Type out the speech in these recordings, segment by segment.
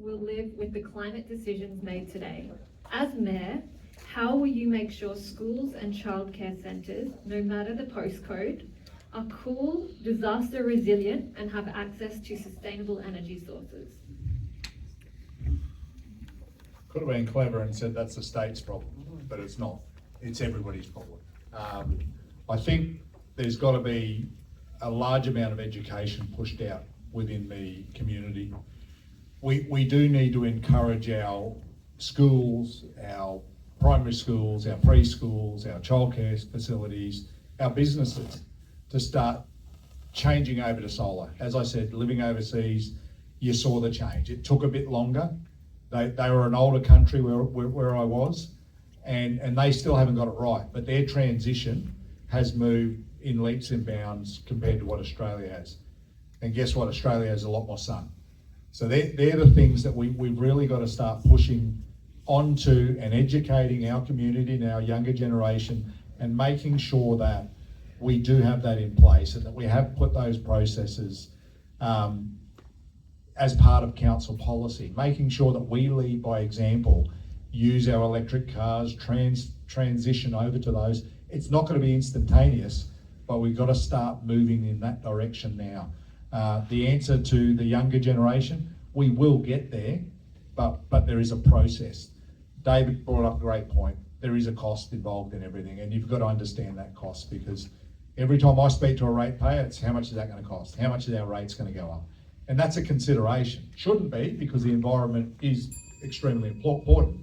will live with the climate decisions made today. As Mayor, how will you make sure schools and childcare centres, no matter the postcode, are cool, disaster resilient, and have access to sustainable energy sources? Could have been clever and said that's the state's problem, but it's not. It's everybody's problem. I think there's got to be a large amount of education pushed out within the community. We do need to encourage our schools, our primary schools, our preschools, our childcare facilities, our businesses to start changing over to solar. As I said, living overseas, you saw the change. It took a bit longer. They were an older country where I was, and they still haven't got it right, but their transition has moved in leaps and bounds compared to what Australia has. And guess what? Australia has a lot more sun. So they're the things that we've really got to start pushing onto and educating our community and our younger generation and making sure that we do have that in place and that we have put those processes as part of council policy, making sure that we lead by example, use our electric cars, transition over to those. It's not going to be instantaneous, but we've got to start moving in that direction now. The answer to the younger generation, we will get there, but there is a process. David brought up a great point. There is a cost involved in everything, and you've got to understand that cost, because every time I speak to a ratepayer, it's how much is that going to cost? How much is our rates going to go up? And that's a consideration. Shouldn't be, because the environment is extremely important,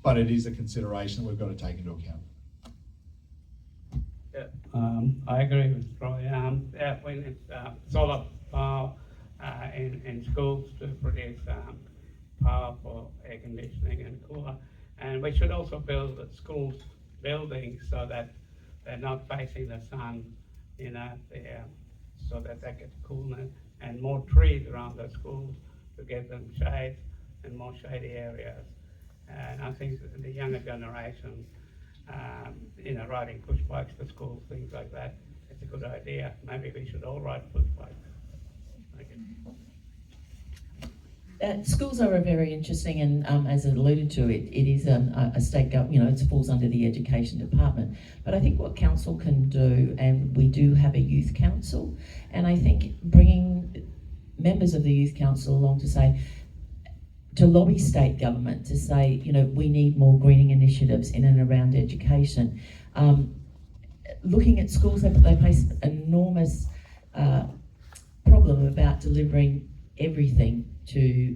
but it is a consideration we've got to take into account. I agree with Roy. When it's solar power in schools to produce power for air conditioning and cooler, and we should also build the schools buildings so that they're not facing the sun, so that they get coolness, and more trees around the schools to give them shade and more shady areas. And I think that the younger generation, riding push bikes to school, things like that, it's a good idea. Maybe we should all ride push bikes. Schools are a very interesting, and as I alluded to, it is a state government, it falls under the education department. But I think what council can do, and we do have a youth council, and I think bringing members of the youth council along to lobby state government to say, we need more greening initiatives in and around education. Looking at schools, they face an enormous problem about delivering everything to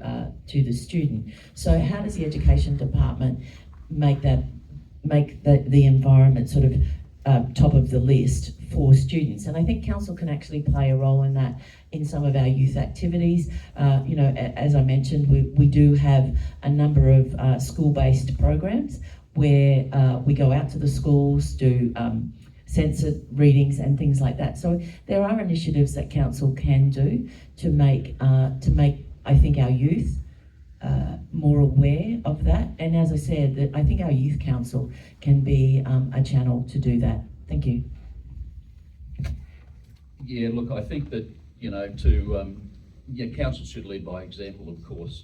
the student. So how does the education department make the environment sort of top of the list for students? And I think council can actually play a role in that in some of our youth activities. As I mentioned, we do have a number of school-based programs where we go out to the schools, do sensor readings and things like that. So there are initiatives that council can do to make I think our youth more aware of that. And as I said, I think our youth council can be a channel to do that. Thank you. Yeah, look, I think that, council should lead by example, of course.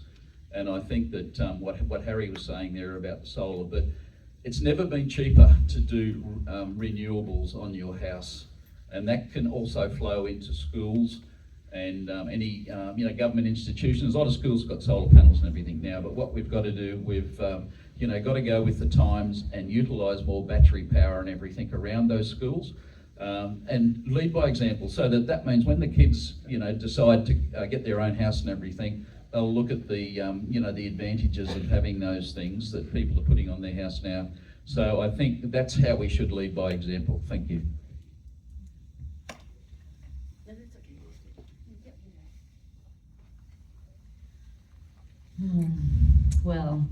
And I think that what Harry was saying there about the solar, but it's never been cheaper to do renewables on your house. And that can also flow into schools and any government institutions. A lot of schools have got solar panels and everything now, but what we've got to do, we've got to go with the times and utilise more battery power and everything around those schools, and lead by example. So that means when the kids decide to get their own house and everything, they'll look at the the advantages of having those things that people are putting on their house now. So I think that's how we should lead by example. Thank you. Well,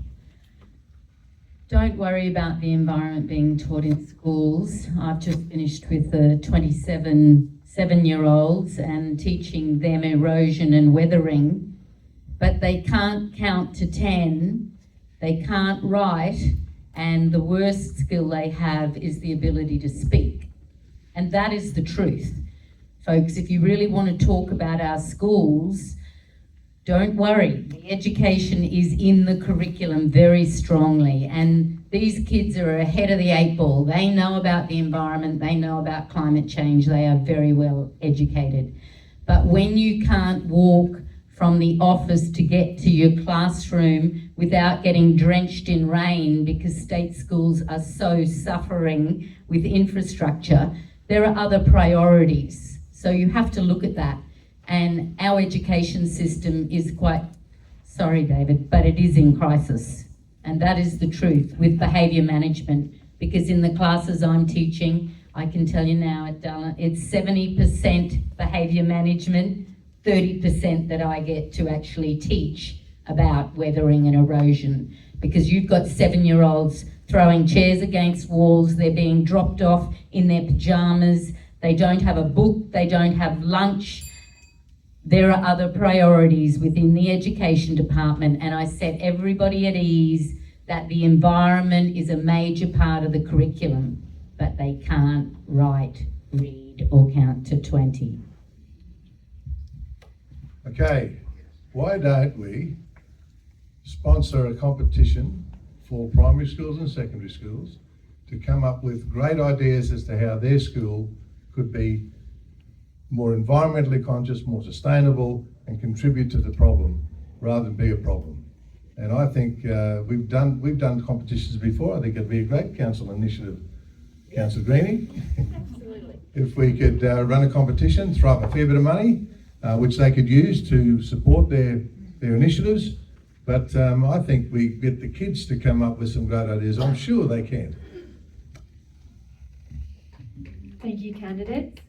don't worry about the environment being taught in schools. I've just finished with the 27 7-year-olds and teaching them erosion and weathering, but they can't count to 10, they can't write, and the worst skill they have is the ability to speak. And that is the truth. Folks, if you really want to talk about our schools, Don't worry, the education is in the curriculum very strongly, and these kids are ahead of the 8 ball. They know about the environment, they know about climate change, they are very well educated. But when you can't walk from the office to get to your classroom without getting drenched in rain because state schools are so suffering with infrastructure, there are other priorities. So you have to look at that. And our education system is quite, sorry David, but it is in crisis. And that is the truth with behaviour management, because in the classes I'm teaching, I can tell you now at Dullan, it's 70% behaviour management, 30% that I get to actually teach about weathering and erosion, because you've got 7-year-olds throwing chairs against walls, they're being dropped off in their pyjamas, they don't have a book, they don't have lunch. There are other priorities within the education department, and I set everybody at ease that the environment is a major part of the curriculum, but they can't write, read or count to 20. Okay, why don't we sponsor a competition for primary schools and secondary schools to come up with great ideas as to how their school could be more environmentally conscious, more sustainable, and contribute to the problem rather than be a problem. And I think we've done competitions before. I think it'd be a great council initiative, Councillor Greenie. Absolutely. If we could run a competition, throw up a fair bit of money, which they could use to support their initiatives. But I think we get the kids to come up with some great ideas. I'm sure they can. Thank you, candidates.